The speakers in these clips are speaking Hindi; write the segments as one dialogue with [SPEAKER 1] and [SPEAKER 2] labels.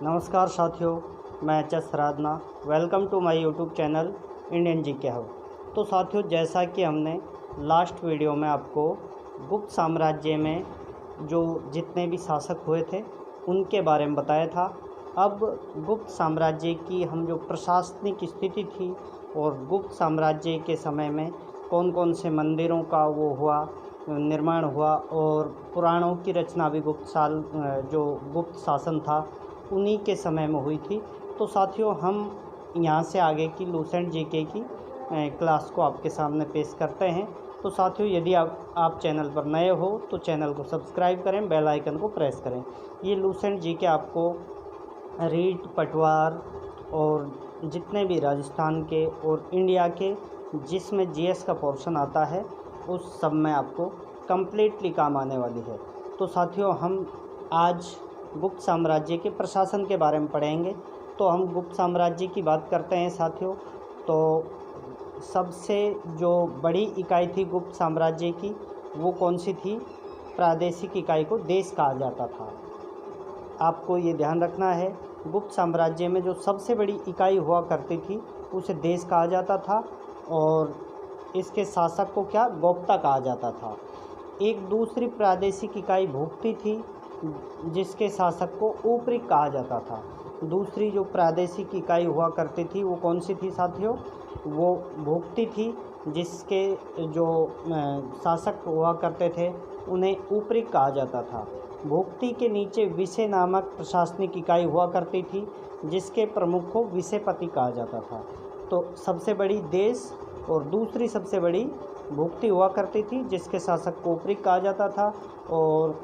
[SPEAKER 1] नमस्कार साथियों, मैं H S. Radhana. Welcome to my YouTube channel Indian GK hub. तो साथियों, जैसा कि हमने लास्ट वीडियो में आपको गुप्त साम्राज्य में जो जितने भी शासक हुए थे उनके बारे में बताया था। अब गुप्त साम्राज्य की हम जो प्रशासनिक स्थिति थी और गुप्त साम्राज्य के समय में कौन कौन से मंदिरों का वो हुआ निर्माण हुआ और पुराणों की रचना भी जो गुप्त शासन था उन्हीं के समय में हुई थी। तो साथियों, हम यहाँ से आगे की लूसेंट जीके की क्लास को आपके सामने पेश करते हैं। तो साथियों, यदि आप चैनल पर नए हो तो चैनल को सब्सक्राइब करें, बेल आइकन को प्रेस करें। ये लूसेंट जीके आपको रीट, पटवार और जितने भी राजस्थान के और इंडिया के जिसमें जीएस का पोर्शन आता है उस सब में आपको कम्प्लीटली काम आने वाली है। तो साथियों, हम आज गुप्त साम्राज्य के प्रशासन के बारे में पढ़ेंगे। तो हम गुप्त साम्राज्य की बात करते हैं साथियों। तो सबसे जो बड़ी इकाई थी गुप्त साम्राज्य की वो कौन सी थी? प्रादेशिक इकाई को देश कहा जाता था। आपको ये ध्यान रखना है, गुप्त साम्राज्य में जो सबसे बड़ी इकाई हुआ करती थी उसे देश कहा जाता था और इसके शासक को क्या गोप्ता कहा जाता था। एक दूसरी प्रादेशिक इकाई भुक्ती थी जिसके शासक को ऊपरी कहा जाता था। दूसरी जो प्रादेशिक इकाई हुआ करती थी वो कौन सी थी साथियों? वो भुक्ती थी जिसके जो शासक हुआ करते थे उन्हें ऊपरी कहा जाता था। भुक्ती के नीचे विषय नामक प्रशासनिक इकाई हुआ करती थी जिसके प्रमुख को विषयपति कहा जाता था। तो सबसे बड़ी देश और दूसरी सबसे बड़ी भुक्ती हुआ करती थी जिसके शासक को ऊपरी कहा जाता था और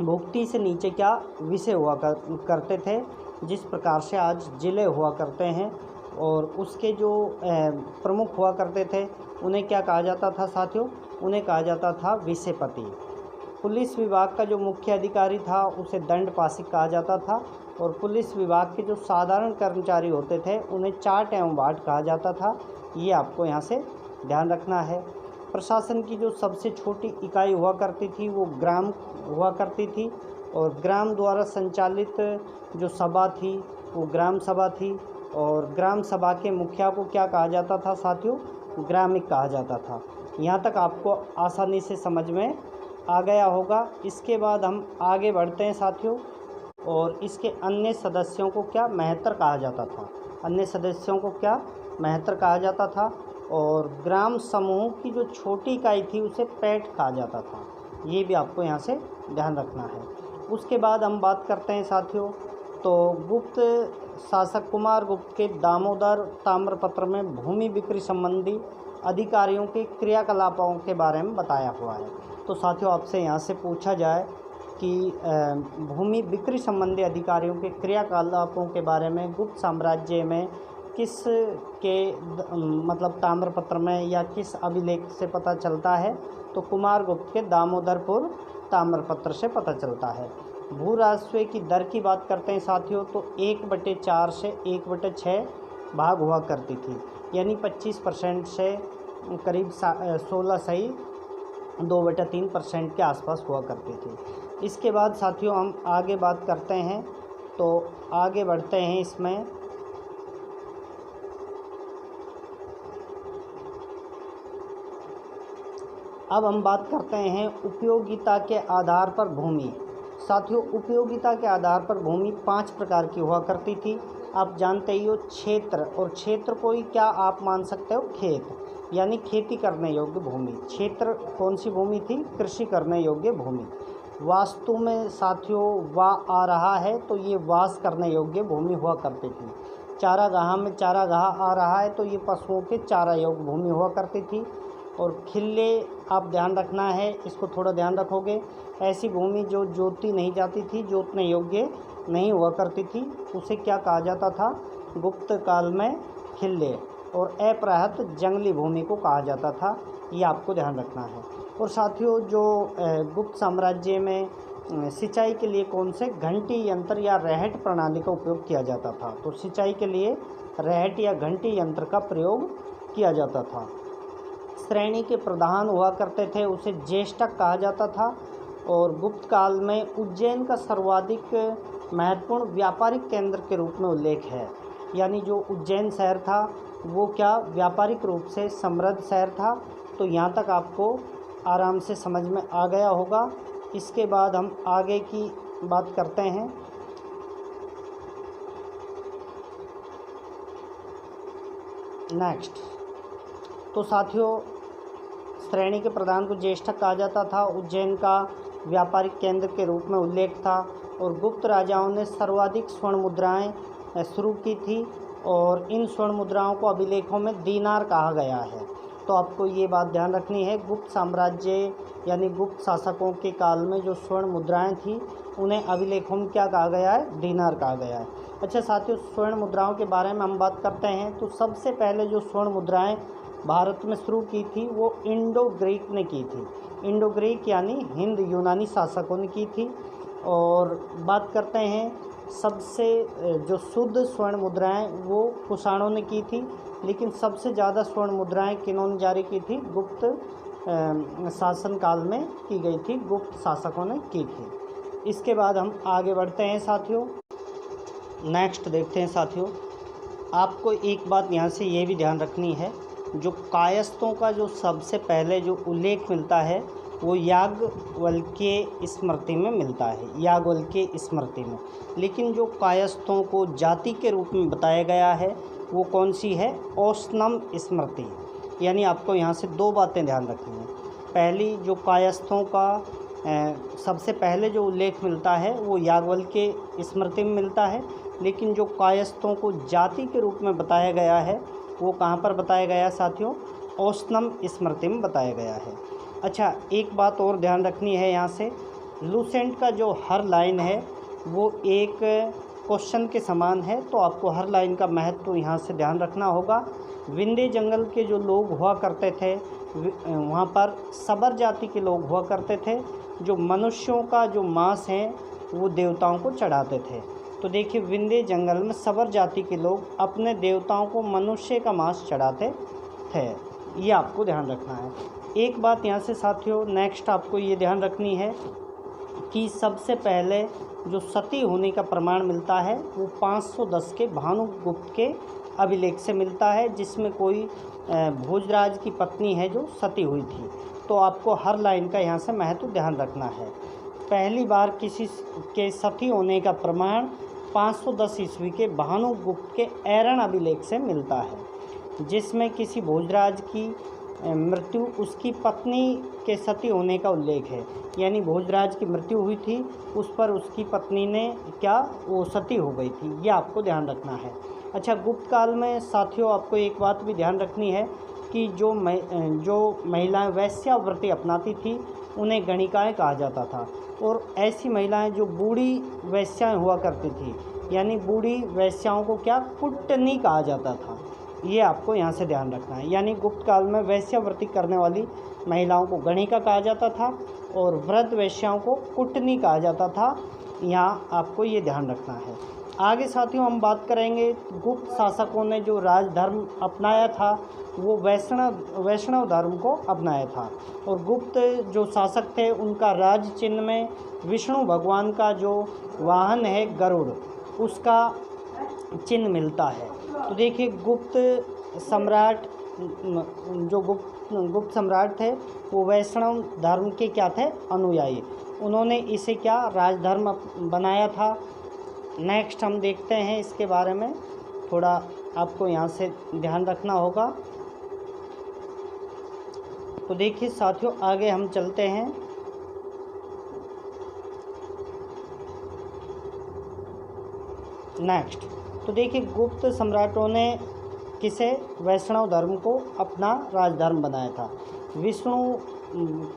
[SPEAKER 1] भुक्ती से नीचे क्या विषय हुआ करते थे, जिस प्रकार से आज जिले हुआ करते हैं। और उसके जो प्रमुख हुआ करते थे उन्हें क्या कहा जाता था साथियों? उन्हें कहा जाता था विषयपति। पुलिस विभाग का जो मुख्य अधिकारी था उसे दंडपाशिक कहा जाता था और पुलिस विभाग के जो साधारण कर्मचारी होते थे उन्हें चाट एवं बाट कहा जाता था। ये आपको यहाँ से ध्यान रखना है। प्रशासन की जो सबसे छोटी इकाई हुआ करती थी वो ग्राम हुआ करती थी और ग्राम द्वारा संचालित जो सभा थी वो ग्राम सभा थी और ग्राम सभा के मुखिया को क्या कहा जाता था साथियों? ग्रामिक कहा जाता था। यहाँ तक आपको आसानी से समझ में आ गया होगा। इसके बाद हम आगे बढ़ते हैं साथियों और इसके अन्य सदस्यों को क्या महत्तर कहा जाता था। अन्य सदस्यों को क्या महत्तर कहा जाता था और ग्राम समूह की जो छोटी इकाई थी उसे पैठ कहा जाता था। ये भी आपको यहाँ से ध्यान रखना है। उसके बाद हम बात करते हैं साथियों, तो गुप्त शासक कुमार गुप्त के दामोदर ताम्रपत्र में भूमि बिक्री संबंधी अधिकारियों के क्रियाकलापों के बारे में बताया हुआ है। तो साथियों, आपसे यहाँ से पूछा जाए कि भूमि बिक्री संबंधी अधिकारियों के क्रियाकलापों के बारे में गुप्त साम्राज्य में किस के मतलब ताम्रपत्र में या किस अभिलेख से पता चलता है? तो कुमार गुप्त के दामोदरपुर ताम्रपत्र से पता चलता है। भू राजस्व की दर की बात करते हैं साथियों, तो 1/4 से 1/6 भाग हुआ करती थी, यानी 25% से करीब 16.2/3% के आसपास हुआ करती थी। इसके बाद साथियों हम आगे बात करते हैं, तो आगे बढ़ते हैं इसमें। अब हम बात करते हैं उपयोगिता के आधार पर भूमि। साथियों, उपयोगिता के आधार पर भूमि 5 प्रकार की हुआ करती थी। आप जानते ही हो, क्षेत्र, और क्षेत्र को ही क्या आप मान सकते हो? खेत, यानी खेती करने योग्य भूमि। क्षेत्र कौन सी भूमि थी? कृषि करने योग्य भूमि। वास्तु में साथियों वा आ रहा है तो ये वास करने योग्य भूमि हुआ करती थी। चारागाह में चारागाह आ रहा है तो ये पशुओं के चारा योग्य भूमि हुआ करती थी। और खिल्ले आप ध्यान रखना है, इसको थोड़ा ध्यान रखोगे। ऐसी भूमि जो जोती नहीं जाती थी, जोतने योग्य नहीं हुआ करती थी, उसे क्या कहा जाता था गुप्त काल में? खिल्ले। और अप्रहत जंगली भूमि को कहा जाता था। ये आपको ध्यान रखना है। और साथियों, जो गुप्त साम्राज्य में सिंचाई के लिए कौन से घंटी यंत्र या रहट प्रणाली का उपयोग किया जाता था? तो सिंचाई के लिए रहट या घंटी यंत्र का प्रयोग किया जाता था। श्रेणी के प्रधान हुआ करते थे उसे ज्येष्ठक कहा जाता था। और गुप्त काल में उज्जैन का सर्वाधिक महत्वपूर्ण व्यापारिक केंद्र के रूप में उल्लेख है। यानी जो उज्जैन शहर था वो क्या व्यापारिक रूप से समृद्ध शहर था। तो यहाँ तक आपको आराम से समझ में आ गया होगा। इसके बाद हम आगे की बात करते हैं। नेक्स्ट, तो साथियों श्रेणी के प्रधान को ज्येष्ठक कहा जाता था। उज्जैन का व्यापारिक केंद्र के रूप में उल्लेख था और गुप्त राजाओं ने सर्वाधिक स्वर्ण मुद्राएं शुरू की थी और इन स्वर्ण मुद्राओं को अभिलेखों में दीनार कहा गया है। तो आपको ये बात ध्यान रखनी है, गुप्त साम्राज्य यानी गुप्त शासकों के काल में जो स्वर्ण मुद्राएं थी उन्हें अभिलेखों में क्या कहा गया है, दीनार कहा गया है। अच्छा साथियों, स्वर्ण मुद्राओं के बारे में हम बात करते हैं। तो सबसे पहले जो स्वर्ण मुद्राएं भारत में शुरू की थी वो इंडो ग्रीक ने की थी। इंडो ग्रीक यानी हिंद यूनानी शासकों ने की थी। और बात करते हैं सबसे जो शुद्ध स्वर्ण मुद्राएं वो कुषाणों ने की थी, लेकिन सबसे ज़्यादा स्वर्ण मुद्राएं किन्होंने जारी की थी, गुप्त शासन काल में की गई थी, गुप्त शासकों ने की थी। इसके बाद हम आगे बढ़ते हैं साथियों। नेक्स्ट देखते हैं साथियों, आपको एक बात यहाँ से ये भी ध्यान रखनी है, जो कायस्थों का जो सबसे पहले जो उल्लेख मिलता है वो याज्ञवल्क्य स्मृति में मिलता है, याज्ञवल्क्य स्मृति में। लेकिन जो कायस्थों को जाति के रूप में बताया गया है वो कौन सी है, औष्णम स्मृति। यानी आपको यहाँ से दो बातें ध्यान रखनी है। पहली, जो कायस्थों का सबसे पहले जो उल्लेख मिलता है वो याज्ञवल्क्य स्मृति में मिलता है, लेकिन जो कायस्थों को जाति के रूप में बताया गया है वो कहाँ पर बताया गया है साथियों, औष्णम स्मृति में बताया गया है। अच्छा, एक बात और ध्यान रखनी है यहाँ से, लूसेंट का जो हर लाइन है वो एक क्वेश्चन के समान है, तो आपको हर लाइन का महत्व यहाँ से ध्यान रखना होगा। विंध्य जंगल के जो लोग हुआ करते थे वहाँ पर सबर जाति के लोग हुआ करते थे, जो मनुष्यों का जो मांस है वो देवताओं को चढ़ाते थे। तो देखिए, विंध्य जंगल में सबर जाति के लोग अपने देवताओं को मनुष्य का मांस चढ़ाते थे, ये आपको ध्यान रखना है। एक बात यहाँ से साथियों नेक्स्ट आपको ये ध्यान रखनी है कि सबसे पहले जो सती होने का प्रमाण मिलता है वो 510 के भानुगुप्त के अभिलेख से मिलता है, जिसमें कोई भोजराज की पत्नी है जो सती हुई थी। तो आपको हर लाइन का यहाँ से महत्व ध्यान रखना है। पहली बार किसी के सती होने का प्रमाण 510 ईस्वी के भानुगुप्त के ऐरण अभिलेख से मिलता है, जिसमें किसी भोजराज की मृत्यु उसकी पत्नी के सती होने का उल्लेख है। यानी भोजराज की मृत्यु हुई थी, उस पर उसकी पत्नी ने क्या, वो सती हो गई थी, ये आपको ध्यान रखना है। अच्छा, गुप्त काल में साथियों आपको एक बात भी ध्यान रखनी है कि जो महिलाएं वैश्यावृत्ति अपनाती थी उन्हें गणिकाएं कहा जाता था, और ऐसी महिलाएं जो बूढ़ी वैश्याएं हुआ करती थी, यानी बूढ़ी वैश्याओं को क्या, कुटनी कहा जाता था, ये आपको यहाँ से ध्यान रखना है। यानी गुप्त काल में वैश्यावृत्ति करने वाली महिलाओं को गणिका कहा जाता था और वृद्ध वैश्याओं को कुटनी कहा जाता था, यहाँ आपको ये ध्यान रखना है। आगे साथियों हम बात करेंगे, गुप्त शासकों ने जो राजधर्म अपनाया था वो वैष्णव धर्म को अपनाया था, और गुप्त जो शासक थे उनका राज चिन्ह में विष्णु भगवान का जो वाहन है गरुड़, उसका चिन्ह मिलता है। तो देखिए, गुप्त सम्राट जो गुप्त सम्राट थे वो वैष्णव धर्म के क्या थे, अनुयायी। उन्होंने इसे क्या, राजधर्म बनाया था। नेक्स्ट हम देखते हैं इसके बारे में, थोड़ा आपको यहाँ से ध्यान रखना होगा। तो देखिए साथियों, आगे हम चलते हैं। नेक्स्ट, तो देखिए, गुप्त सम्राटों ने किसे, वैष्णव धर्म को अपना राजधर्म बनाया था। विष्णु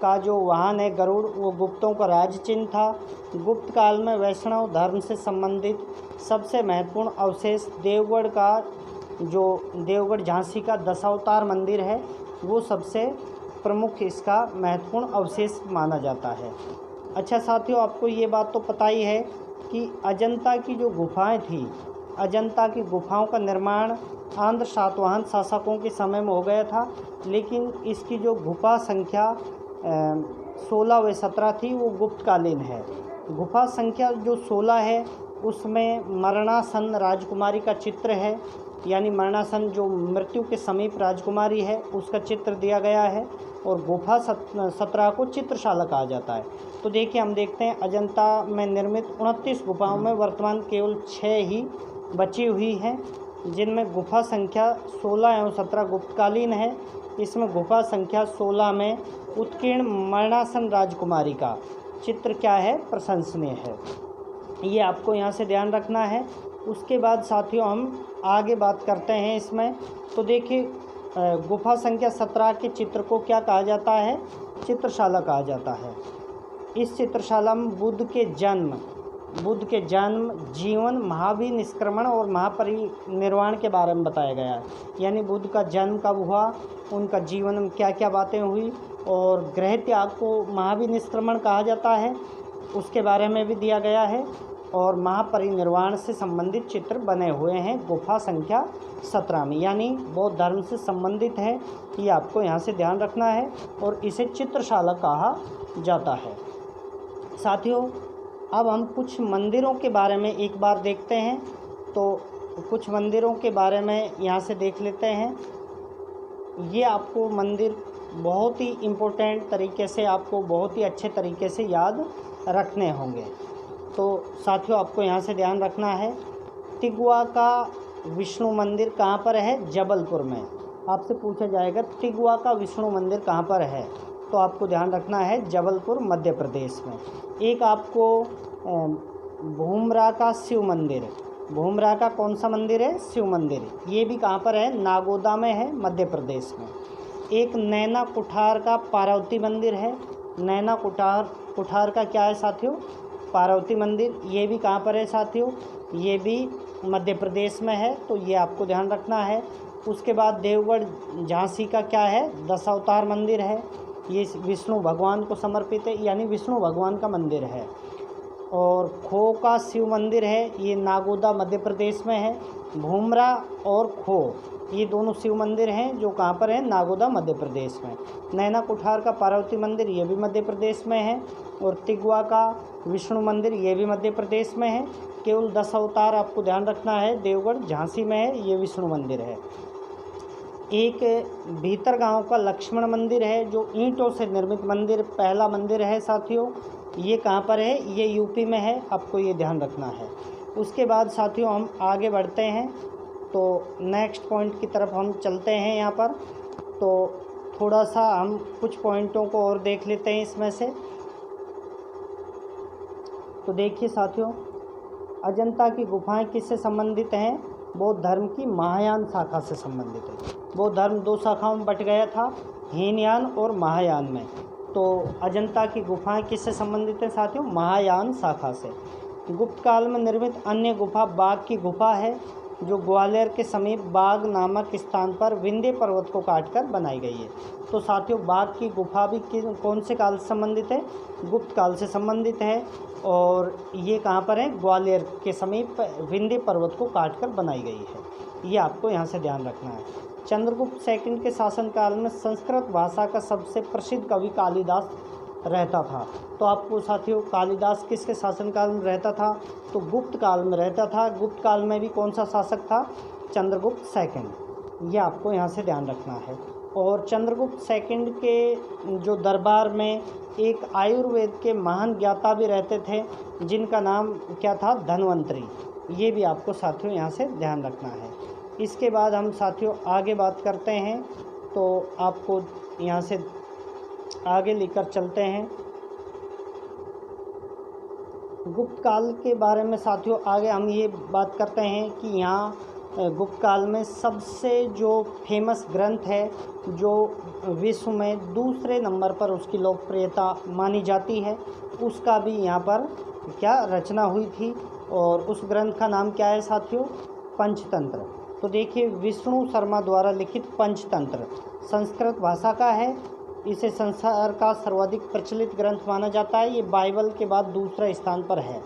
[SPEAKER 1] का जो वाहन है गरुड़, वो गुप्तों का राज चिन्ह था। गुप्त काल में वैष्णव धर्म से संबंधित सबसे महत्वपूर्ण अवशेष देवगढ़ का, जो देवगढ़ झांसी का दशावतार मंदिर है, वो सबसे प्रमुख इसका महत्वपूर्ण अवशेष माना जाता है। अच्छा साथियों, आपको ये बात तो पता ही है कि अजंता की जो गुफाएं थी, अजंता की गुफाओं का निर्माण आंध्र सातवाहन शासकों के समय में हो गया था, लेकिन इसकी जो गुफा संख्या 16 व 17 थी वो गुप्तकालीन है। गुफा संख्या जो 16 है उसमें मरणासन राजकुमारी का चित्र है, यानी मरणासन जो मृत्यु के समीप राजकुमारी है उसका चित्र दिया गया है। और गुफा 17 को चित्रशाला कहा जाता है। तो देखिए हम देखते हैं अजंता में निर्मित 29 गुफाओं में वर्तमान केवल 6 ही बची हुई हैं, जिनमें गुफा संख्या 16 एवं 17 गुप्तकालीन है। इसमें गुफा संख्या 16 में उत्कीर्ण मरणासन राजकुमारी का चित्र क्या है, प्रशंसनीय है। ये आपको यहाँ से ध्यान रखना है। उसके बाद साथियों हम आगे बात करते हैं इसमें। तो देखिए गुफा संख्या 17 के चित्र को क्या कहा जाता है, चित्रशाला कहा जाता है। इस चित्रशाला में बुद्ध के जन्म, जीवन, महाविनिष्क्रमण और महापरिनिर्वाण के बारे में बताया गया है। यानी बुद्ध का जन्म कब हुआ, उनका जीवन में क्या क्या बातें हुई, और गृह त्याग को महाविनिष्क्रमण कहा जाता है, उसके बारे में भी दिया गया है। और महापरिनिर्वाण से संबंधित चित्र बने हुए हैं गुफा संख्या 17 में, यानी बौद्ध धर्म से संबंधित है। ये आपको यहाँ से ध्यान रखना है और इसे चित्रशाला कहा जाता है। साथियों अब हम कुछ मंदिरों के बारे में एक बार देखते हैं। तो कुछ मंदिरों के बारे में यहाँ से देख लेते हैं। ये आपको मंदिर बहुत ही इम्पोर्टेंट तरीके से, आपको बहुत ही अच्छे तरीके से याद रखने होंगे। तो साथियों आपको यहाँ से ध्यान रखना है, तिगवा का विष्णु मंदिर कहाँ पर है, जबलपुर में। आपसे पूछा जाएगा तिगवा का विष्णु मंदिर कहाँ पर है, तो आपको ध्यान रखना है जबलपुर मध्य प्रदेश में। एक आपको भूमरा का शिव मंदिर, भूमरा का कौन सा मंदिर है, शिव मंदिर, ये भी कहाँ पर है, नागोदा में है, मध्य प्रदेश में। एक नैना कुठार का पार्वती मंदिर है, नैना कुठार का क्या है साथियों, पार्वती मंदिर, ये भी कहाँ पर है साथियों, ये भी मध्य प्रदेश में है। तो ये आपको ध्यान रखना है। उसके बाद देवगढ़ झांसी का क्या है, दशावतार मंदिर है, ये विष्णु भगवान को समर्पित है, यानी विष्णु भगवान का मंदिर है। और खो का शिव मंदिर है, ये नागोदा मध्य प्रदेश में है। भूमरा और खो ये दोनों शिव मंदिर हैं जो कहाँ पर है, नागोदा मध्य प्रदेश में। नैना कुठार का पार्वती मंदिर ये भी मध्य प्रदेश में है। और तिगवा का विष्णु मंदिर ये भी मध्य प्रदेश में है। केवल दशावतार आपको ध्यान रखना है, देवगढ़ झांसी में है, ये विष्णु मंदिर है। एक भीतर गांव का लक्ष्मण मंदिर है जो ईंटों से निर्मित मंदिर, पहला मंदिर है साथियों, ये कहाँ पर है, ये यूपी में है, आपको ये ध्यान रखना है। उसके बाद साथियों हम आगे बढ़ते हैं, तो नेक्स्ट पॉइंट की तरफ हम चलते हैं। यहाँ पर तो थोड़ा सा हम कुछ पॉइंटों को और देख लेते हैं इसमें से। तो देखिए साथियों, अजंता की गुफाएं किससे संबंधित हैं, बौद्ध धर्म की महायान शाखा से संबंधित है। बौद्ध धर्म 2 शाखाओं में बट गया था, हीनयान और महायान में। तो अजंता की गुफाएं किससे संबंधित हैं साथियों, महायान शाखा से। गुप्त काल में निर्मित अन्य गुफा बाघ की गुफा है, जो ग्वालियर के समीप बाघ नामक स्थान पर विंध्य पर्वत को काटकर बनाई गई है। तो साथियों बाघ की गुफा भी कौन से काल से संबंधित है, गुप्त काल से संबंधित है। और ये कहाँ पर है, ग्वालियर के समीप विंध्य पर्वत को काटकर बनाई गई है। ये आपको यहाँ से ध्यान रखना है। चंद्रगुप्त सेकंड के शासनकाल में संस्कृत भाषा का सबसे प्रसिद्ध कवि कालिदास रहता था। तो आपको साथियों कालिदास किसके शासनकाल में रहता था, तो गुप्त काल में रहता था। गुप्त काल में भी कौन सा शासक था, चंद्रगुप्त सेकंड, ये आपको यहाँ से ध्यान रखना है। और चंद्रगुप्त सेकंड के जो दरबार में एक आयुर्वेद के महान ज्ञाता भी रहते थे, जिनका नाम क्या था, धन्वंतरी, ये भी आपको साथियों यहाँ से ध्यान रखना है। इसके बाद हम साथियों आगे बात करते हैं, तो आपको यहाँ से आगे लेकर चलते हैं। गुप्त काल के बारे में साथियों आगे हम ये बात करते हैं कि यहाँ गुप्त काल में सबसे जो फेमस ग्रंथ है, जो विश्व में दूसरे नंबर पर उसकी लोकप्रियता मानी जाती है, उसका भी यहाँ पर क्या रचना हुई थी। और उस ग्रंथ का नाम क्या है साथियों, पंचतंत्र। तो देखिए विष्णु शर्मा द्वारा लिखित पंचतंत्र संस्कृत भाषा का है। इसे संसार का सर्वाधिक प्रचलित ग्रंथ माना जाता है। ये बाइबल के बाद दूसरा स्थान पर है।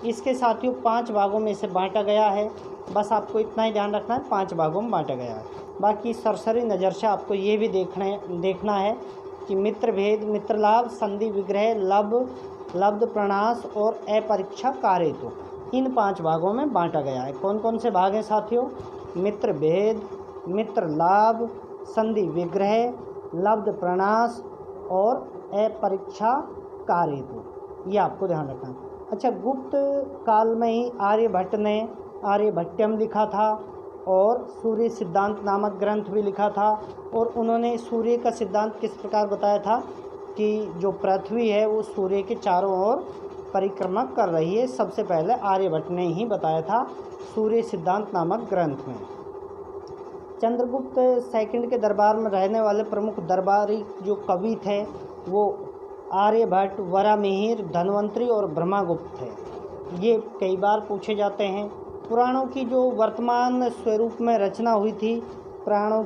[SPEAKER 1] इसके साथियों 5 भागों में इसे बांटा गया है। बस आपको इतना ही ध्यान रखना है, 5 भागों में बांटा गया है। बाकी सरसरी नज़र से आपको ये भी देखना है कि मित्र भेद, मित्र लाभ, संधि विग्रह, लब्ध प्रणाश और अपरीक्षा कारेतु, इन 5 भागों में बांटा गया है। कौन कौन से भाग हैं साथियों? मित्र भेद, मित्र लाभ, संधि विग्रह, लब्ध प्रणाश और अपरीक्षा कार्य। ये आपको ध्यान रखना। अच्छा, गुप्त काल में ही आर्यभट्ट ने आर्यभट्टयम लिखा था और सूर्य सिद्धांत नामक ग्रंथ भी लिखा था। और उन्होंने सूर्य का सिद्धांत किस प्रकार बताया था कि जो पृथ्वी है वो सूर्य के चारों ओर परिक्रमा कर रही है। सबसे पहले आर्यभट्ट ने ही बताया था सूर्य सिद्धांत नामक ग्रंथ में। चंद्रगुप्त सेकंड के दरबार में रहने वाले प्रमुख दरबारी जो कवि थे वो आर्यभट्ट, वरामिहिर, धन्वंतरी और ब्रह्मगुप्त थे। ये कई बार पूछे जाते हैं। पुराणों की जो वर्तमान स्वरूप में रचना हुई थी, पुराणों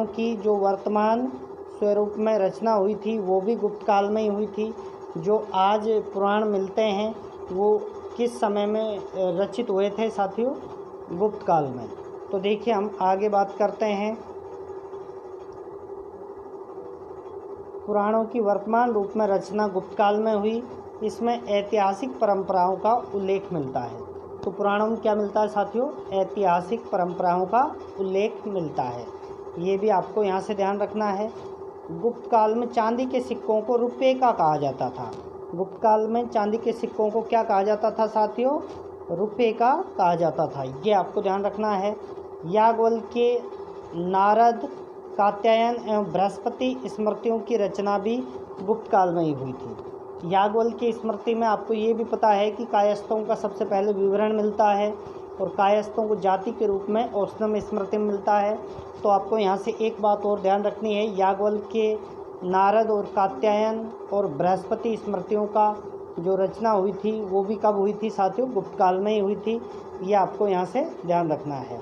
[SPEAKER 1] की जो वर्तमान स्वरूप में रचना हुई थी वो भी गुप्त काल में ही हुई थी। जो आज पुराण मिलते हैं वो किस समय में रचित हुए थे साथियों? गुप्त काल में। तो देखिए हम आगे बात करते हैं। पुराणों की वर्तमान रूप में रचना गुप्त काल में हुई। इसमें ऐतिहासिक परंपराओं का उल्लेख मिलता है। तो पुराणों में क्या मिलता है साथियों? ऐतिहासिक परंपराओं का उल्लेख मिलता है। ये भी आपको यहाँ से ध्यान रखना है। गुप्त काल में चांदी के सिक्कों को रुपये का कहा जाता था। गुप्त काल में चांदी के सिक्कों को क्या कहा जाता था साथियों? रुपये का कहा जाता था। ये आपको ध्यान रखना है। याज्ञवल्क्य, नारद, कात्यायन एवं बृहस्पति स्मृतियों की रचना भी गुप्त काल में ही हुई थी। याज्ञवल्क्य की स्मृति में आपको ये भी पता है कि कायस्थों का सबसे पहले विवरण मिलता है और कायस्थों को जाति के रूप में औषधम स्मृति में मिलता है। तो आपको यहाँ से एक बात और ध्यान रखनी है, याज्ञवल्क्य, नारद और कात्यायन और बृहस्पति स्मृतियों का जो रचना हुई थी वो भी कब हुई थी साथियों? गुप्त काल में ही हुई थी। ये आपको यहाँ से ध्यान रखना है।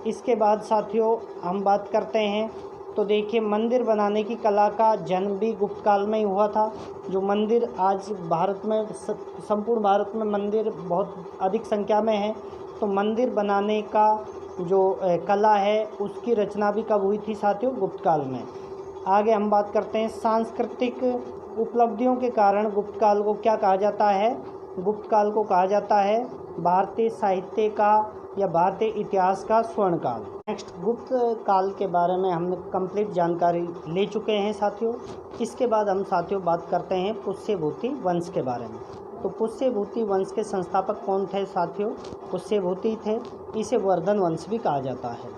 [SPEAKER 1] इसके बाद साथियों हम बात करते हैं। तो देखिए, मंदिर बनाने की कला का जन्म भी गुप्त काल में ही हुआ था। जो मंदिर आज भारत में, संपूर्ण भारत में मंदिर बहुत अधिक संख्या में है। तो मंदिर बनाने का जो कला है उसकी रचना भी कब हुई थी साथियों? गुप्त काल में। आगे हम बात करते हैं। सांस्कृतिक उपलब्धियों के कारण गुप्त काल को क्या कहा जाता है? गुप्त काल को कहा जाता है भारतीय साहित्य का या भारतीय इतिहास का स्वर्ण काल। नेक्स्ट, गुप्त काल के बारे में हमने कंप्लीट जानकारी ले चुके हैं साथियों। इसके बाद हम साथियों बात करते हैं पुष्यभूति वंश के बारे में। तो पुष्यभूति वंश के संस्थापक कौन थे साथियों? पुष्यभूति थे। इसे वर्धन वंश भी कहा जाता है।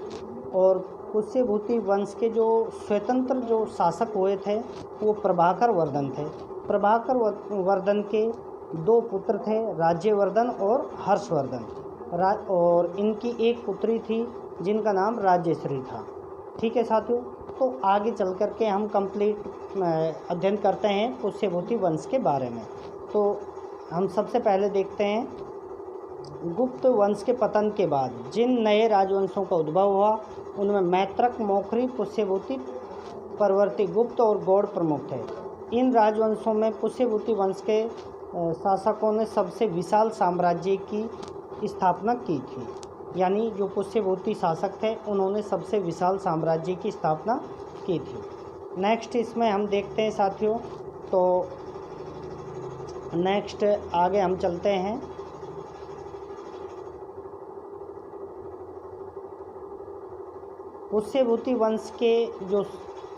[SPEAKER 1] और पुष्यभूति वंश के जो स्वतंत्र जो शासक हुए थे वो प्रभाकर वर्धन थे। प्रभाकर वर्धन के 2 पुत्र थे, राज्यवर्धन और हर्षवर्धन। और इनकी एक पुत्री थी जिनका नाम राज्यश्री था। ठीक है साथियों। तो आगे चल कर के हम कंप्लीट अध्ययन करते हैं पुष्यभूति वंश के बारे में। तो हम सबसे पहले देखते हैं गुप्त वंश के पतन के बाद जिन नए राजवंशों का उद्भव हुआ उनमें मैत्रक, मौखरी, पुष्यभूति, परवर्ती गुप्त और गौड़ प्रमुख थे। इन राजवंशों में पुष्यभूति वंश के शासकों ने सबसे विशाल साम्राज्य की स्थापना की थी। यानी जो पुष्यभूति शासक थे उन्होंने सबसे विशाल साम्राज्य की स्थापना की थी। नेक्स्ट इसमें हम देखते हैं साथियों। तो नेक्स्ट आगे हम चलते हैं। पुष्यभूति वंश के जो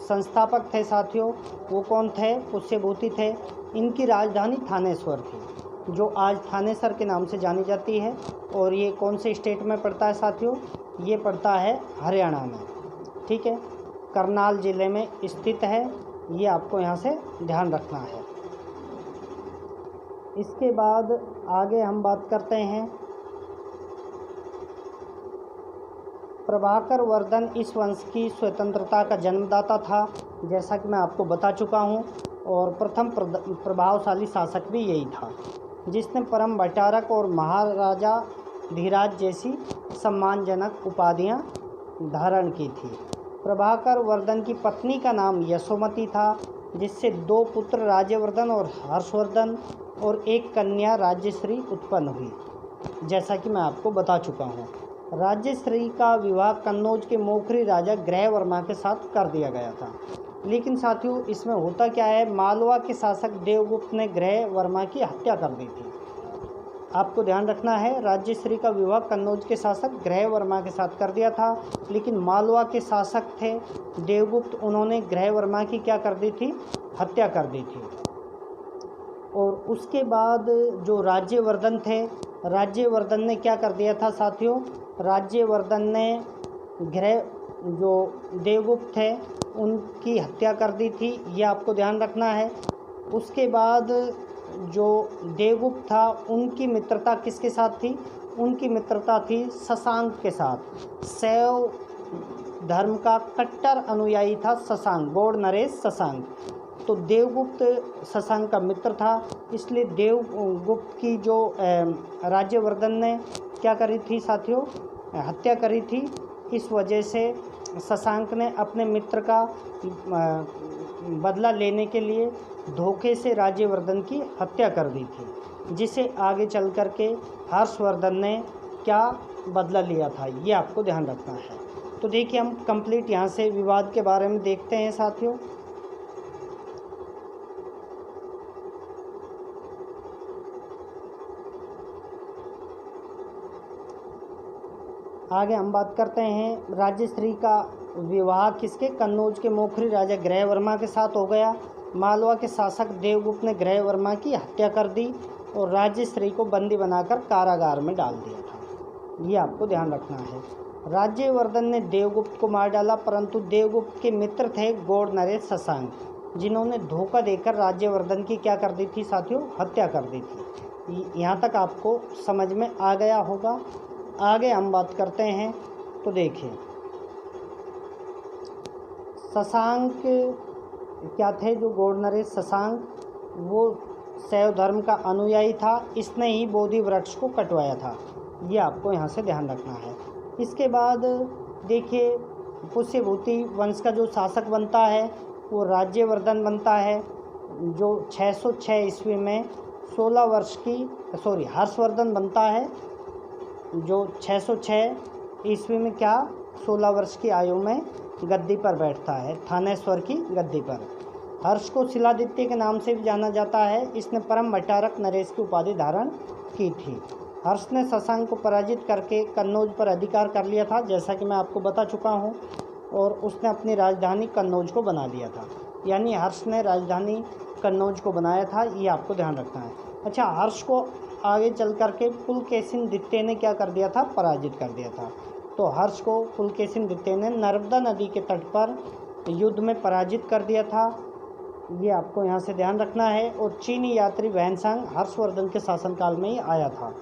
[SPEAKER 1] संस्थापक थे साथियों वो कौन थे? पुष्यभूति थे। इनकी राजधानी थानेश्वर थी जो आज थानेसर के नाम से जानी जाती है। और ये कौन से स्टेट में पड़ता है साथियों? ये पड़ता है हरियाणा में। ठीक है, करनाल ज़िले में स्थित है। ये आपको यहाँ से ध्यान रखना है। इसके बाद आगे हम बात करते हैं। प्रभाकर वर्धन इस वंश की स्वतंत्रता का जन्मदाता था, जैसा कि मैं आपको बता चुका हूँ। और प्रथम प्रभावशाली शासक भी यही था जिसने परम भट्टारक और महाराजा धीराज जैसी सम्मानजनक उपाधियां धारण की थी। प्रभाकर वर्धन की पत्नी का नाम यशोमती था, जिससे 2 पुत्र राज्यवर्धन और हर्षवर्धन और एक कन्या राज्यश्री उत्पन्न हुई, जैसा कि मैं आपको बता चुका हूँ। राज्यश्री का विवाह कन्नौज के मौखरी राजा ग्रहवर्मा के साथ कर दिया गया था। लेकिन साथियों इसमें होता क्या है, मालवा के शासक देवगुप्त ने ग्रहवर्मा की हत्या कर दी थी। आपको ध्यान रखना है, राज्यश्री का विवाह कन्नौज के शासक ग्रहवर्मा के साथ कर दिया था, लेकिन मालवा के शासक थे देवगुप्त, उन्होंने ग्रहवर्मा की क्या कर दी थी, हत्या कर दी थी। और उसके बाद जो राज्यवर्धन थे, राज्यवर्धन ने क्या कर दिया था साथियों, राज्यवर्धन ने जो देवगुप्त थे उनकी हत्या कर दी थी, ये आपको ध्यान रखना है। उसके बाद जो देवगुप्त था उनकी मित्रता किसके साथ थी, उनकी मित्रता थी शशांक के साथ। शैव धर्म का कट्टर अनुयायी था शशांक, गौड़ नरेश शशांक। तो देवगुप्त शशांक का मित्र था, इसलिए देवगुप्त की जो राज्यवर्धन ने क्या करी थी साथियों, हत्या करी थी। इस वजह से शशांक ने अपने मित्र का बदला लेने के लिए धोखे से राज्यवर्धन की हत्या कर दी थी, जिसे आगे चल कर के हर्षवर्धन ने क्या बदला लिया था, ये आपको ध्यान रखना है। तो देखिए हम कंप्लीट यहाँ से विवाद के बारे में देखते हैं साथियों। आगे हम बात करते हैं, राज्यश्री का विवाह किसके, कन्नौज के मोखरी राजा ग्रहवर्मा के साथ हो गया। मालवा के शासक देवगुप्त ने ग्रहवर्मा की हत्या कर दी और राज्यश्री को बंदी बनाकर कारागार में डाल दिया था, ये आपको ध्यान रखना है। राज्यवर्धन ने देवगुप्त को मार डाला, परंतु देवगुप्त के मित्र थे गौड़ नरेश शशांक, जिन्होंने धोखा देकर राज्यवर्धन की क्या कर दी थी साथियों, हत्या कर दी थी। यहाँ तक आपको समझ में आ गया होगा। आगे हम बात करते हैं, तो देखिए शशांक क्या थे, जो गौड़ नरेश शशांक वो शैव धर्म का अनुयायी था, इसने ही बोधि वृक्ष को कटवाया था, ये आपको यहाँ से ध्यान रखना है। इसके बाद देखिए पुष्यभूति वंश का जो शासक बनता है वो राज्यवर्धन बनता है, जो 606 ईस्वी में 16 वर्ष की हर्षवर्धन बनता है, जो 606 ईस्वी में क्या 16 वर्ष की आयु में गद्दी पर बैठता है, थानेश्वर की गद्दी पर। हर्ष को शिलादित्य के नाम से भी जाना जाता है, इसने परम भट्टारक नरेश की उपाधि धारण की थी। हर्ष ने शशांक को पराजित करके कन्नौज पर अधिकार कर लिया था, जैसा कि मैं आपको बता चुका हूं, और उसने अपनी राजधानी कन्नौज को बना लिया था, यानी हर्ष ने राजधानी कन्नौज को बनाया था, ये आपको ध्यान रखना है। अच्छा, हर्ष को आगे चल करके पुलकेशिन द्वितीय ने क्या कर दिया था, पराजित कर दिया था। तो हर्ष को पुलकेशिन द्वितीय ने नर्मदा नदी के तट पर युद्ध में पराजित कर दिया था, ये आपको यहाँ से ध्यान रखना है। और चीनी यात्री वैनसांग हर्षवर्धन के शासनकाल में ही आया था।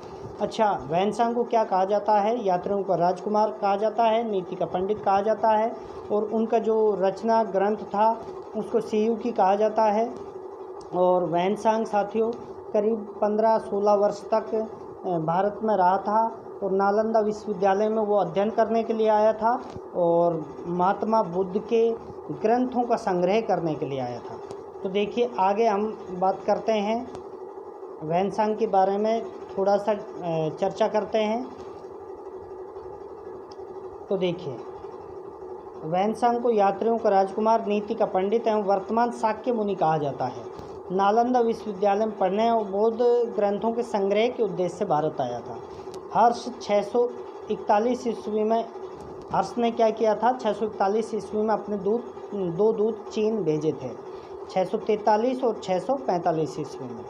[SPEAKER 1] अच्छा, वैनसांग को क्या कहा जाता है, यात्रियों का राजकुमार कहा जाता है, नीति का पंडित कहा जाता है, और उनका जो रचना ग्रंथ था उसको सीयूकी कहा जाता है। और वैनसांग साथियों करीब 15-16 वर्ष तक भारत में रहा था और नालंदा विश्वविद्यालय में वो अध्ययन करने के लिए आया था और महात्मा बुद्ध के ग्रंथों का संग्रह करने के लिए आया था। तो देखिए आगे हम बात करते हैं वैनसांग के बारे में, थोड़ा सा चर्चा करते हैं। तो देखिए वैनसांग को यात्रियों का राजकुमार, नीति का पंडित एवं वर्तमान शाक्य मुनि कहा जाता है। नालंदा विश्वविद्यालय में पढ़ने और बौद्ध ग्रंथों के संग्रह के उद्देश्य से भारत आया था। हर्ष 641 ईस्वी में हर्ष ने क्या किया था, 641 ईस्वी में अपने दो दूत चीन भेजे थे, 643 और 645 ईस्वी में।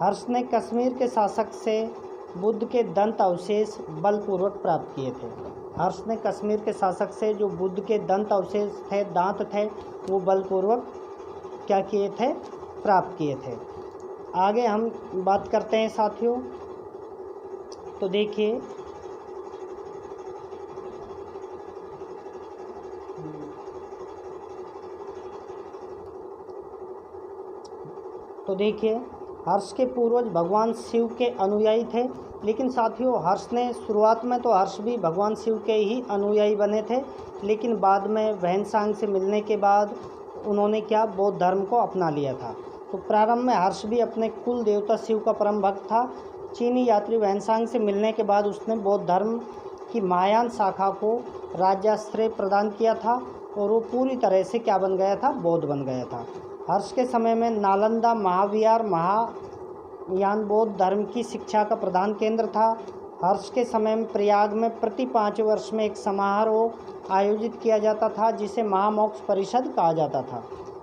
[SPEAKER 1] हर्ष ने कश्मीर के शासक से बुद्ध के दंत अवशेष बलपूर्वक प्राप्त किए थे। हर्ष ने कश्मीर के शासक से जो बुद्ध के दंत अवशेष थे, दांत थे, वो बलपूर्वक क्या किए थे, प्राप्त किए थे। आगे हम बात करते हैं साथियों। तो देखिए हर्ष के पूर्वज भगवान शिव के अनुयायी थे, लेकिन साथियों हर्ष ने शुरुआत में तो हर्ष भी भगवान शिव के ही अनुयायी बने थे, लेकिन बाद में वैनसांग से मिलने के बाद उन्होंने क्या बौद्ध धर्म को अपना लिया था। तो प्रारंभ में हर्ष भी अपने कुल देवता शिव का परम भक्त था। चीनी यात्री वैनसांग से मिलने के बाद उसने बौद्ध धर्म की महायान शाखा को राज्याश्रय प्रदान किया था और वो पूरी तरह से क्या बन गया था, बौद्ध बन गया था। हर्ष के समय में नालंदा महाविहार यान बौद्ध धर्म की शिक्षा का प्रधान केंद्र था। हर्ष के समय में प्रयाग में प्रति 5 वर्ष में एक समारोह आयोजित किया जाता था जिसे महामोक्ष परिषद कहा जाता था।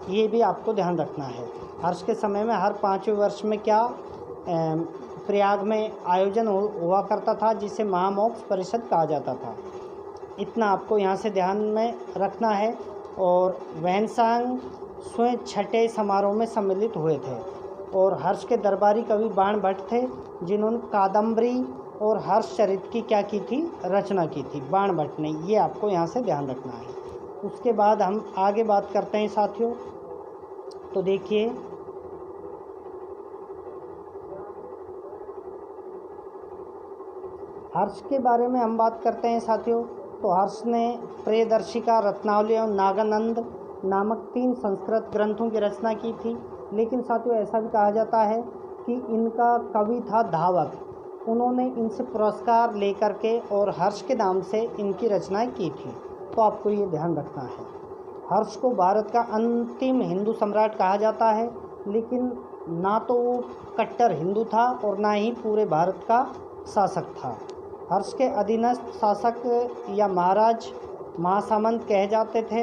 [SPEAKER 1] ये भी आपको ध्यान रखना है। हर्ष के समय में हर 5 वर्ष में क्या प्रयाग में आयोजन हुआ करता था जिसे महामोक्ष परिषद कहा जाता था। इतना आपको यहाँ से ध्यान में रखना है। और वैनसांग स्वयं छठे समारोह में सम्मिलित हुए थे और हर्ष के दरबारी कवि बाण भट्ट थे जिन्होंने कादम्बरी और हर्ष चरित की क्या की थी, रचना की थी, बाण भट्ट ने। ये आपको यहाँ से ध्यान रखना है। उसके बाद हम आगे बात करते हैं साथियों। तो देखिए हर्ष के बारे में हम बात करते हैं साथियों। तो हर्ष ने प्रियदर्शिका, रत्नावली और नागानंद नामक 3 संस्कृत ग्रंथों की रचना की थी। लेकिन साथियों ऐसा भी कहा जाता है कि इनका कवि था धावक, उन्होंने इनसे पुरस्कार लेकर के और हर्ष के नाम से इनकी रचनाएं की थी। तो आपको ये ध्यान रखना है। हर्ष को भारत का अंतिम हिंदू सम्राट कहा जाता है, लेकिन ना तो वो कट्टर हिंदू था और ना ही पूरे भारत का शासक था। हर्ष के अधीनस्थ शासक या महाराज, महासामंत कहे जाते थे।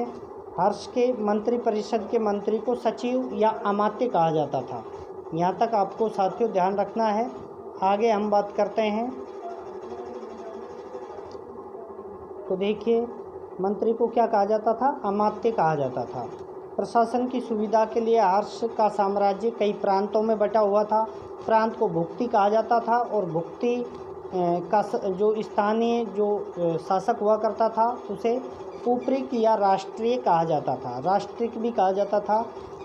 [SPEAKER 1] हर्ष के मंत्री परिषद के मंत्री को सचिव या अमात्य कहा जाता था। यहाँ तक आपको साथियों ध्यान रखना है। आगे हम बात करते हैं। तो देखिए मंत्री को क्या कहा जाता था, अमात्य कहा जाता था। प्रशासन की सुविधा के लिए हर्ष का साम्राज्य कई प्रांतों में बटा हुआ था। प्रांत को भुक्ति कहा जाता था और भुक्ति का जो स्थानीय जो शासक हुआ करता था उसे ऊपरी या राष्ट्रीय कहा जाता था, राष्ट्रिक भी कहा जाता था।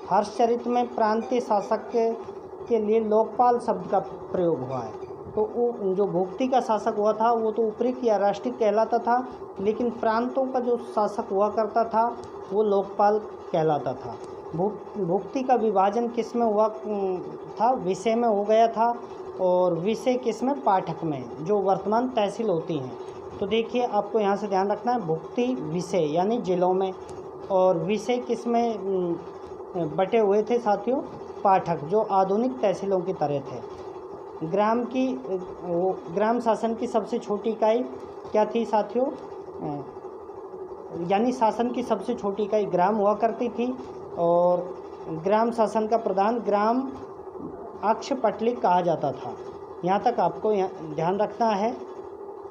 [SPEAKER 1] हर्षचरित में प्रांतीय शासक के लिए लोकपाल शब्द का प्रयोग हुआ है। तो जो भुक्ति का शासक हुआ था वो तो ऊपरी या राष्ट्रिक कहलाता था, लेकिन प्रांतों का जो शासक हुआ करता था वो लोकपाल कहलाता था। भुक्ति का विभाजन किस में हुआ था, विषय में हो गया था, और विषय किस में, पाठक में, जो वर्तमान तहसील होती हैं। तो देखिए आपको यहाँ से ध्यान रखना है, भुक्ति विषय यानी जिलों में, और विषय किस में बटे हुए थे साथियों, पाठक, जो आधुनिक तहसीलों की तरह थे। ग्राम शासन की सबसे छोटी इकाई क्या थी साथियों, यानी शासन की सबसे छोटी इकाई ग्राम हुआ करती थी, और ग्राम शासन का प्रधान ग्राम अक्षपटलिक कहा जाता था। यहाँ तक आपको ध्यान रखना है।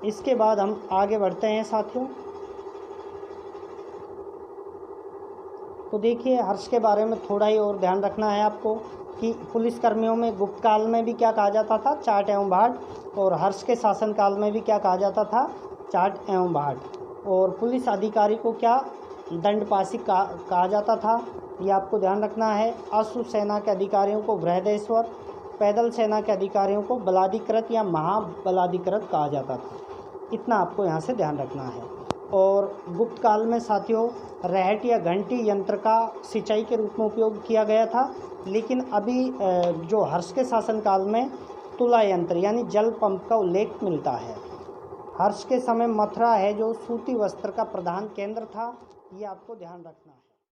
[SPEAKER 1] इसके बाद हम आगे बढ़ते हैं साथियों। तो देखिए हर्ष के बारे में थोड़ा ही और ध्यान रखना है आपको कि पुलिसकर्मियों में गुप्त काल में भी क्या कहा जाता था, चाट एवं भाट, और हर्ष के शासनकाल में भी क्या कहा जाता था, चाट एवं भाट। और पुलिस अधिकारी को क्या, दंडपाशी कहा जाता था। ये आपको ध्यान रखना है। अश्व सेना के अधिकारियों को बृहदेश्वर, पैदल सेना के अधिकारियों को बलाधिकृत या महाबलाधिकृत कहा जाता था। इतना आपको यहाँ से ध्यान रखना है। और गुप्त काल में साथियों रहट या घंटी यंत्र का सिंचाई के रूप में उपयोग किया गया था, लेकिन अभी जो हर्ष के शासनकाल में तुला यंत्र यानी जल पंप का उल्लेख मिलता है। हर्ष के समय मथुरा है जो सूती वस्त्र का प्रधान केंद्र था। ये आपको ध्यान रखना है।